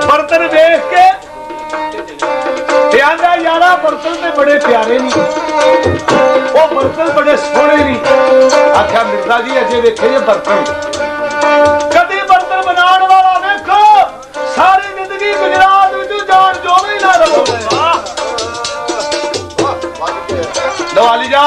बर्तन देख के आंदा यारा बर्तन तो बड़े प्यारे नहीं, वो बर्तन बड़े सोहने नहीं। आख्या मिर्जा जी अजे देखे जे बर्तन, कदी बर्तन बनाने वाला देखो सारी जिंदगी गुजरात में जान जो नहीं ना रहो। दवाली जा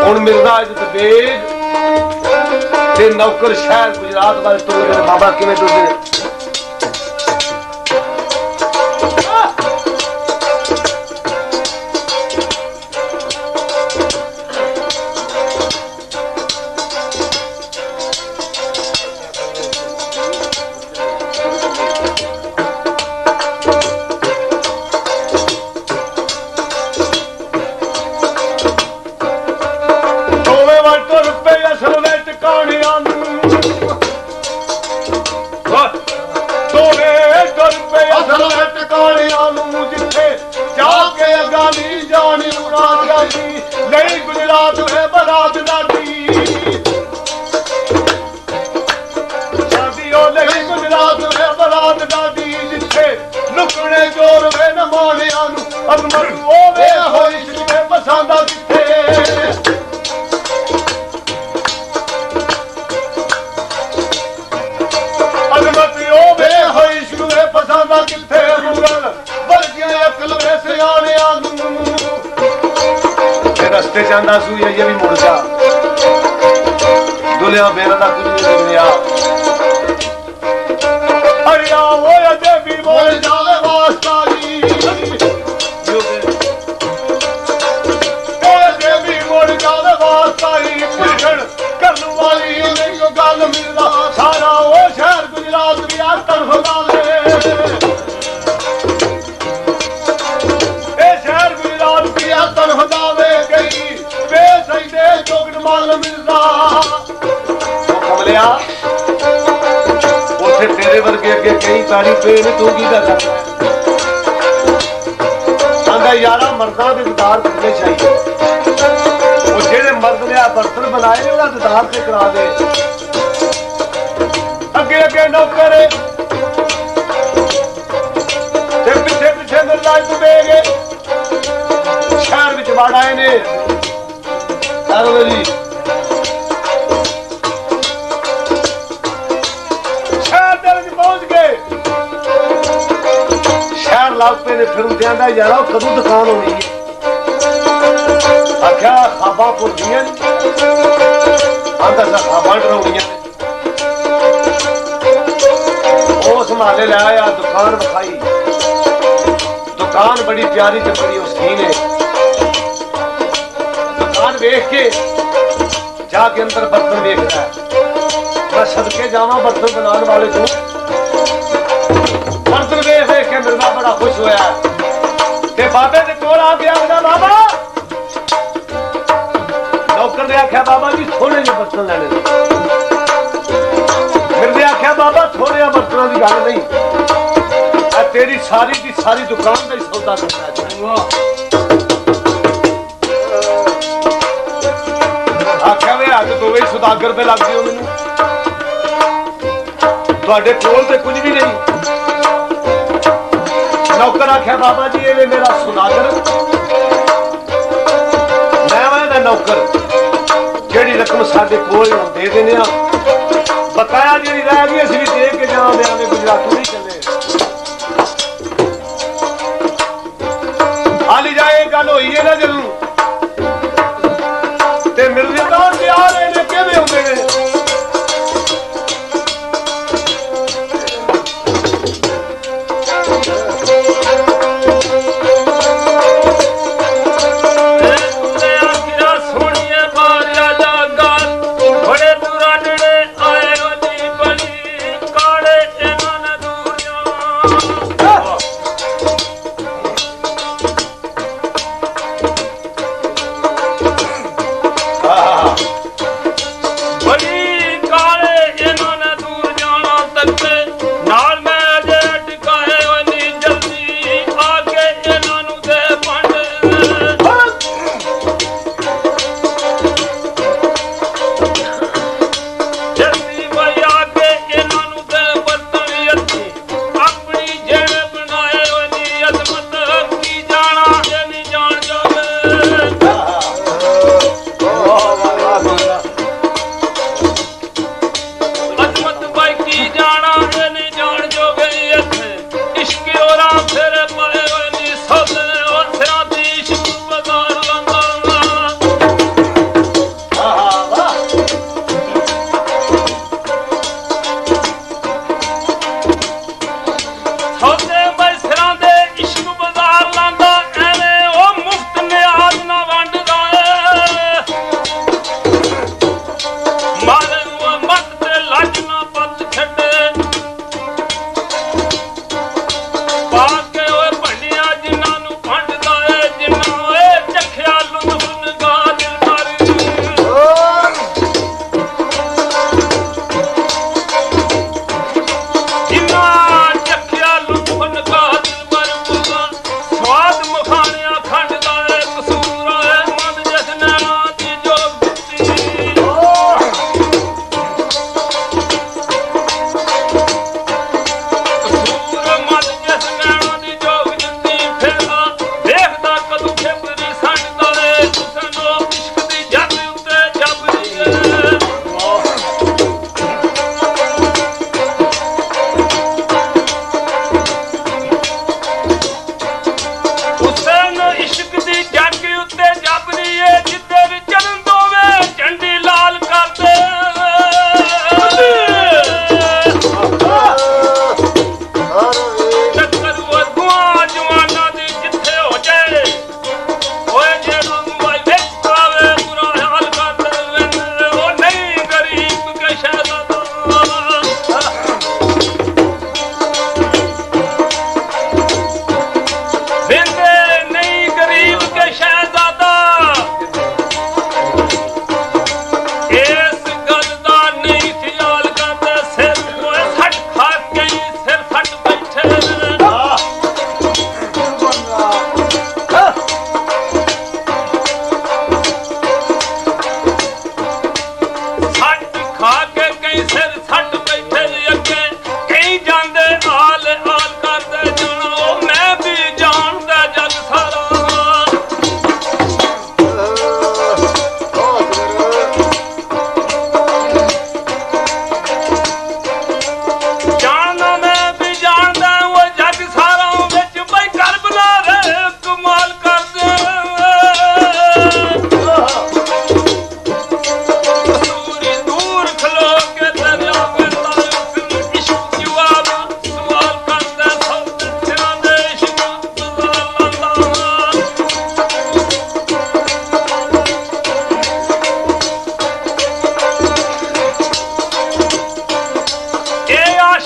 हुण मिर्जा इज्जत बेग ते नौकर शहर गुजरात वाले टुरदे बाबा किवें टुरदे गुजरात में बरात दादी शादी हो नहीं, गुजरात में बरात दादी जिथे लुकने जोर में न मानिया अजमत होवे होई जिथे पसंदा किथे अजमत होवे होई जिथे पसंदा किथे मुगल बल्कि अकल में सियाने रस्ते जांदा सू ये भी मुड़ जा दुनिया मेरा दा कुछ नहीं दुनिया अरिया वो अजे भी बोल जावे वास्ता जी अजे भी बोल जावे वास्ता जी पुछण करन वाली नहीं को गल मिलदा सारा वो शहर गुजरात भी आतर होदावे ए शहर गुजरात भी आतर होदावे तेरे वर्गे अगे कई तारी पे ने तू की करना आंदा यारा मर्दां दे दीदार करने चाहिए वो जेड़े मर्द ने बर्तन बनाए ने उहदा दीदार ते करा दे अगे अगे नौकर ते पीछे पीछे मिर्जा तू बेगे शहर विच वड़ आए ने जी पे ने फिर उठ्यांदा यारा कदों दुकान होनी है आख्या खाबा भुलदियां आंदा सा खाबा डराउणियां ओ संभाले ले आया दुकान विखाई दुकान बड़ी प्यारी ते बड़ी हसीन है दुकान देख के जाके अंदर बर्तन देखता है मैं सदके जावा बर्तन बनाने वाले को बर्तन देख देख के मिर्जा बड़ा खुश होया ते बाबे दे कोल आ गया बाबा नौकर ने आख्या बाबा जी थोड़े जे बर्तन लेने मिर्जे आख्या बाबा थोड़े बर्तनों की गल नहीं तेरी सारी की सारी दुकान का ही सौदा करना चाहिए आख्या वे अज दो सौदागर पे लग गए मैनू तुहाडे कोल ते कुछ भी नहीं नौकर आख्या बाबा जी ये मेरा सौदागर मैं नौकर जेड़ी रकम साडे कोल दे देने बकाया जी रह गई असं भी दे के जावे गुजरात नहीं चले हाली जाए गल होई है ना जरूर ते मिर्जे तो तैयार है ने किवें होंदे ने बड़े दूरा नेड़े आए हो जी बड़ी काले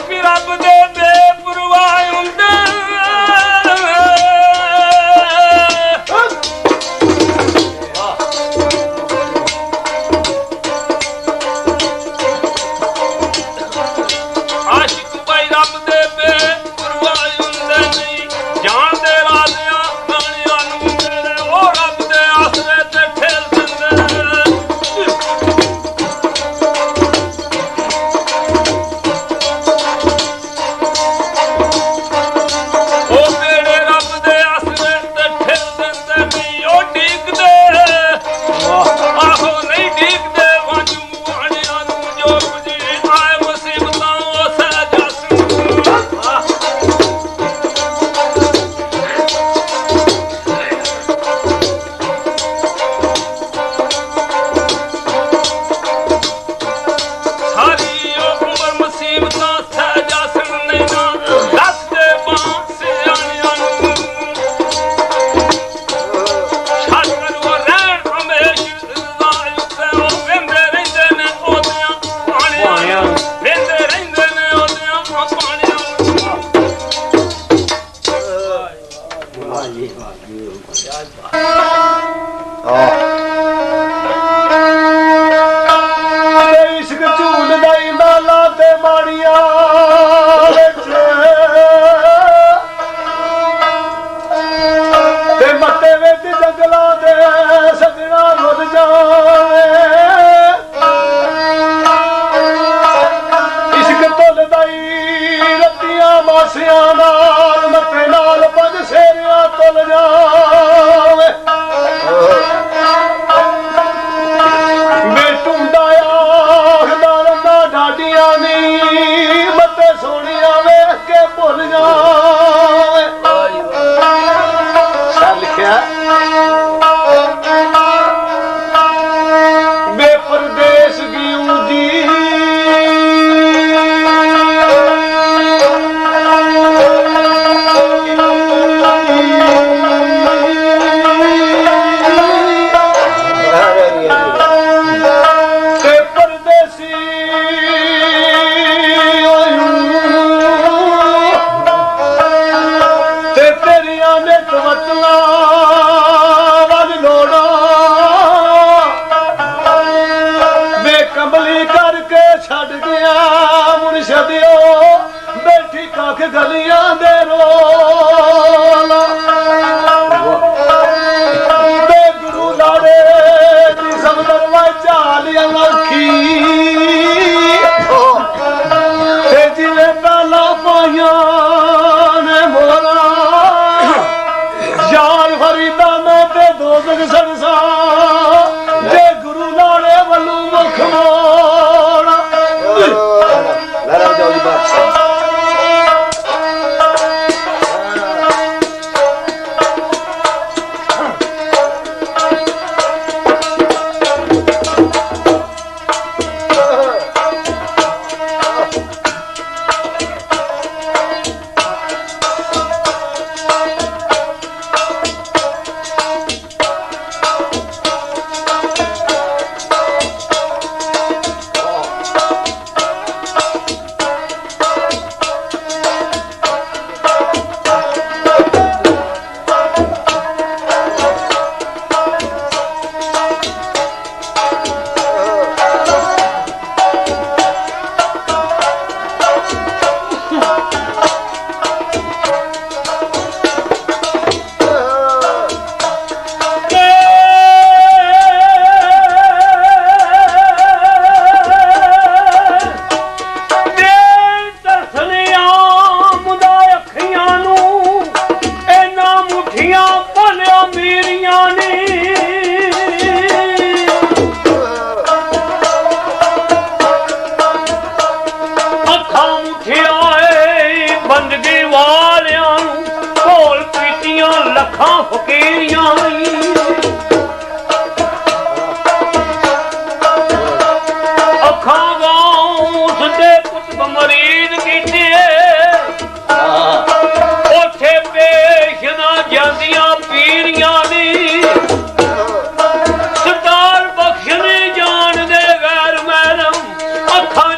ਵੀ ਰੱਬ ਦੇ ਬੇਪਰਵਾਹ ਹੁੰਦੇ ਆਸ਼ਿਕ ਭਾਈ ਰੱਬ ਦੇ ਬੇਪਰਵਾਹ ਹੁੰਦੇ ਨਹੀਂ ਜਾਣਦੇ ਰਾਜ਼ਿਆਂ ਬਾਣਿਆਂ ਨੂੰ ਤੇਰੇ ਉਹ ਰੱਬ ਦੇ ਆਸਰੇ ਤੇ ਠੇਲ ਦਿੰਦੇ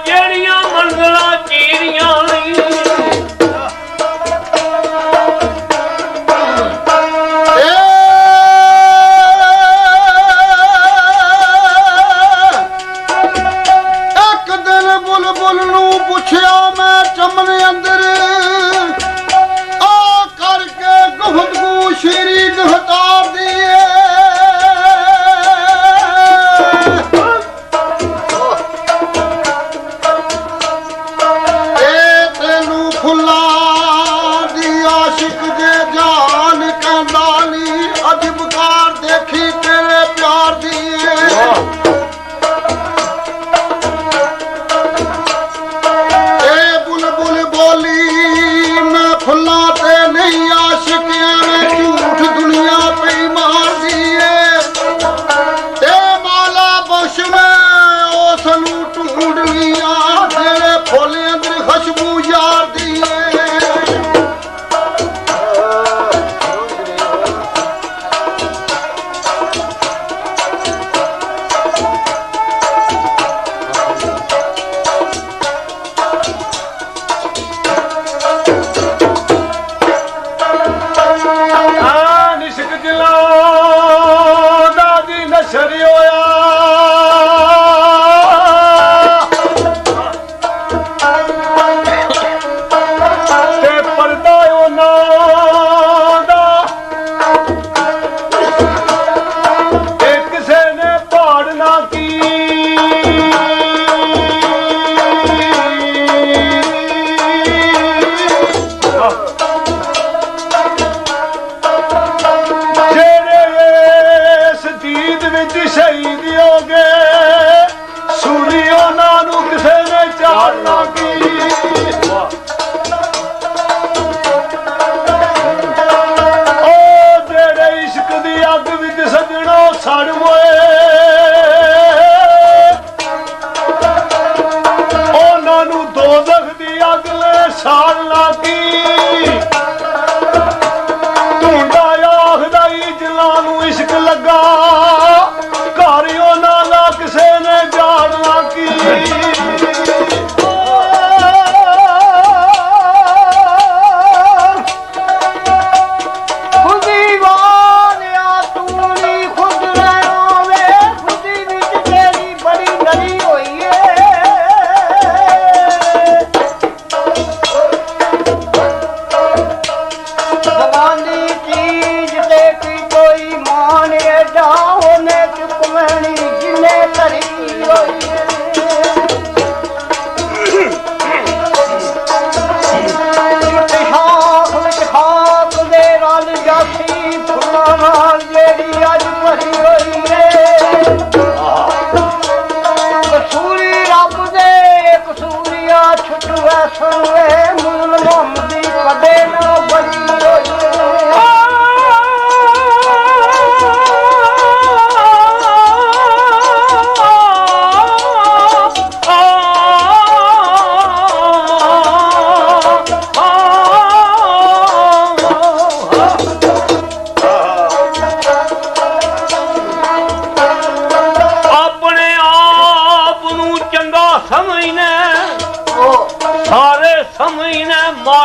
ਜਿਹੜੀਆਂ ਮੰਜ਼ਲਾਂ ਚੀਰੀਆਂ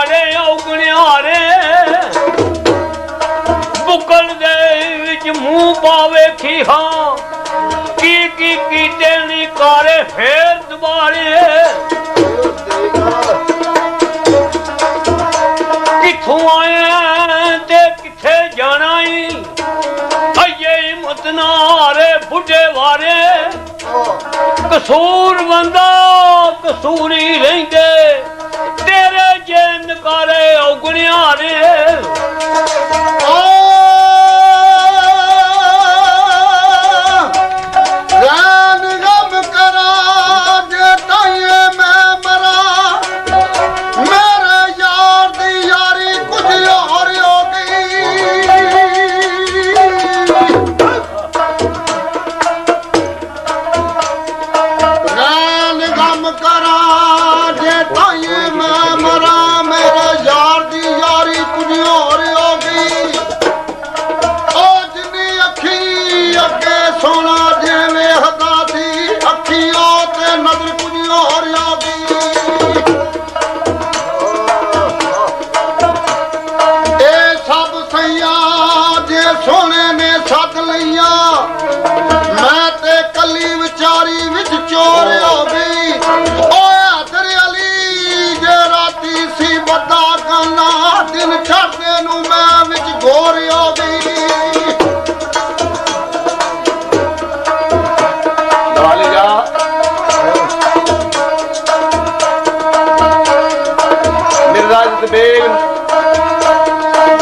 ਮਾਰੇ ਔਗਣਿਆਰੇ ਬੁਕਲ ਦੇ ਵਿੱਚ ਮੂੰਹ ਪਾਵੇ ਕੀ ਹਾਂ ਕੀ ਕੀਤੇ ਨਹੀਂ ਕਾਰੇ ਫੇਰ ਦੁਬਾਰੇ ਕਿੱਥੋਂ ਆਏ ਤੇ ਕਿੱਥੇ ਜਾਣਾ ਈ ਅਈਏ ਹਿੰਮਤ ਨਾਰੇ ਬੁੱਢੇ ਵਾਰੇ ਕਸੂਰ ਬੰਦਾ ਕਸੂਰੀ ਰਹਿੰਦੇ ਤੇਰੇ ਜੇ ਨਕਾਰੇ ਔਗਣਿਆਰੇ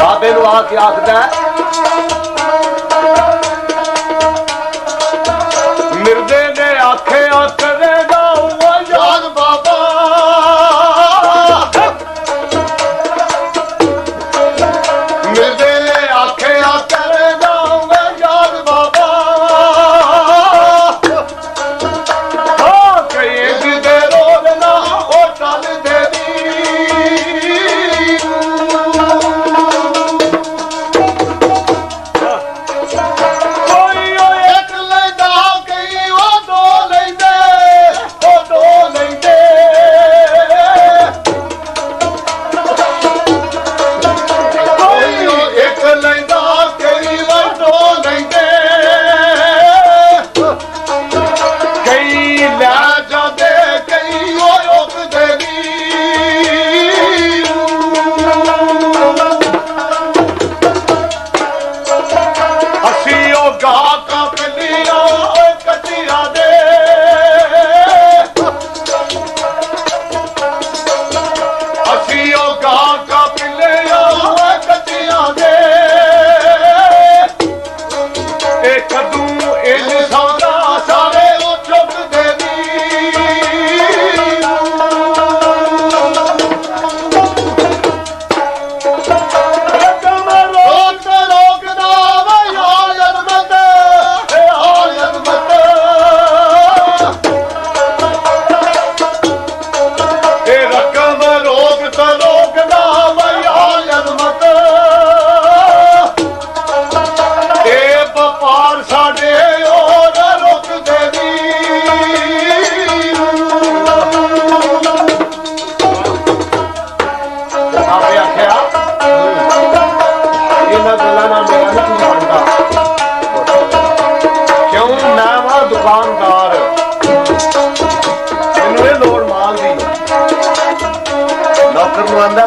ਬਾਬੇ ਨੂੰ ਆ ਕੇ ਆਖਦਾ ਮਿਰਦੇ ਨੇ ਆਖਿਆ ਕਰੇਗਾ ਉਹ ਯਾਦ ਬਾਬਾ ਮਿਰਦੇ ਨੇ ਆਖਿਆ ਕਰੇਗਾ ਉਹ ਯਾਦ ਬਾਬਾ ਹਾਂ ਕਹੇ ਜਿਹਦੇ ਰੋਗ ਨਾ ਉਹ ਟਲ ਦੇ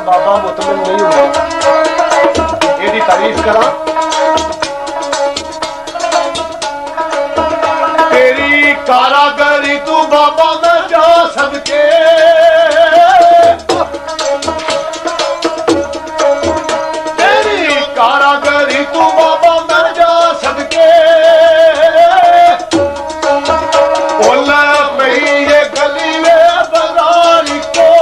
बाबा मुतमिन नहीं हुआ ये तारीफ करा तेरी कारागरी तू बाबा मैं जा सदके तेरी कारागरी तू बाबा मैं जा सदके बोला पई ये गली में बाजारी को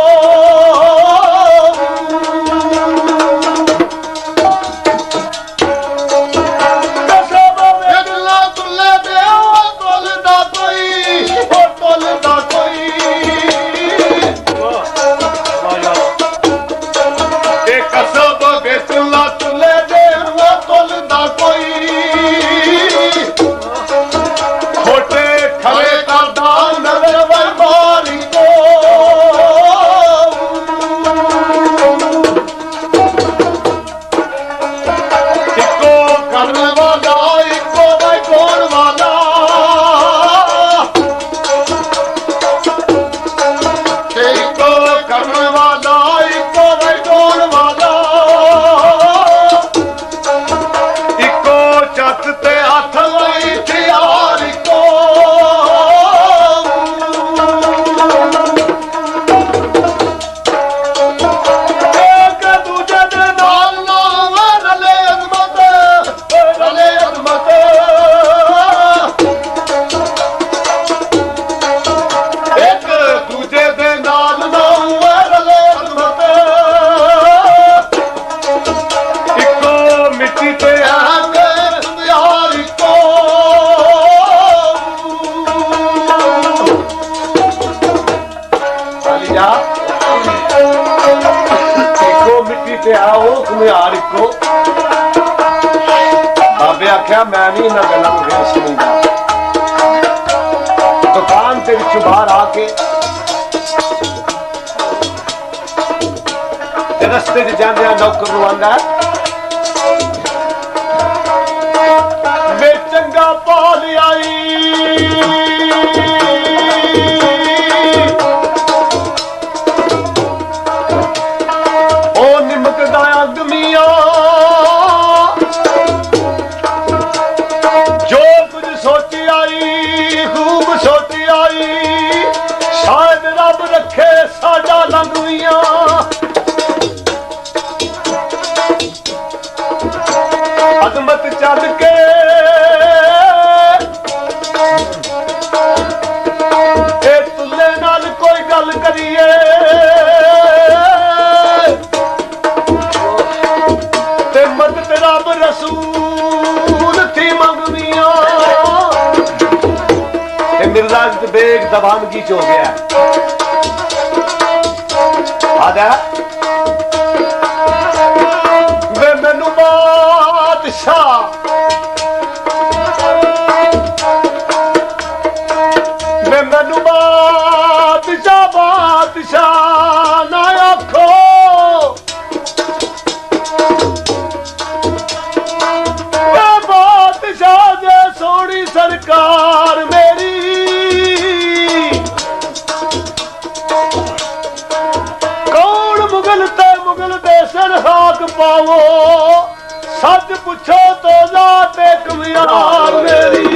ते है वो घुमियार इको बाबे आख्या मैं भी इन्हां गल्लां नूं फिर सुणीदा दुकान ते विचों बाहर आके रस्ते च जांदे नौकर नूं आंदा वे चंगा पा लियाई ओ निमकदा अगमिया जो कुछ सोची आई खूब सोची आई शायद रब रखे साडा लंघवियां अजमत चल के ए तुल्ले नाल कोई गल करिए ते मदद रब रसूल थी मंगवियां मिर्जा बेग दबानगी च हो गया आदा वे मैनू बादशाह वे मैनू बादशाह ना आखो बादशाह जे सोनी सरकार मेरी कौन मुगल दे सिर हाक पावो सच पुछो तो जाते कमियार मेरी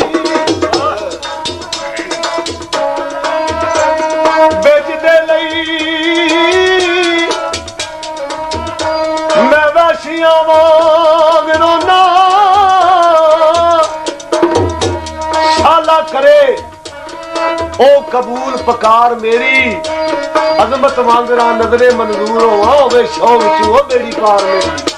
बेचदे लई मैं वैशियां वांग रोना शाला करे ओ कबूल पकार मेरी अजमत वांगरा नजरे मंजूर होवे शौ विच ओ बेड़ी कार मेरी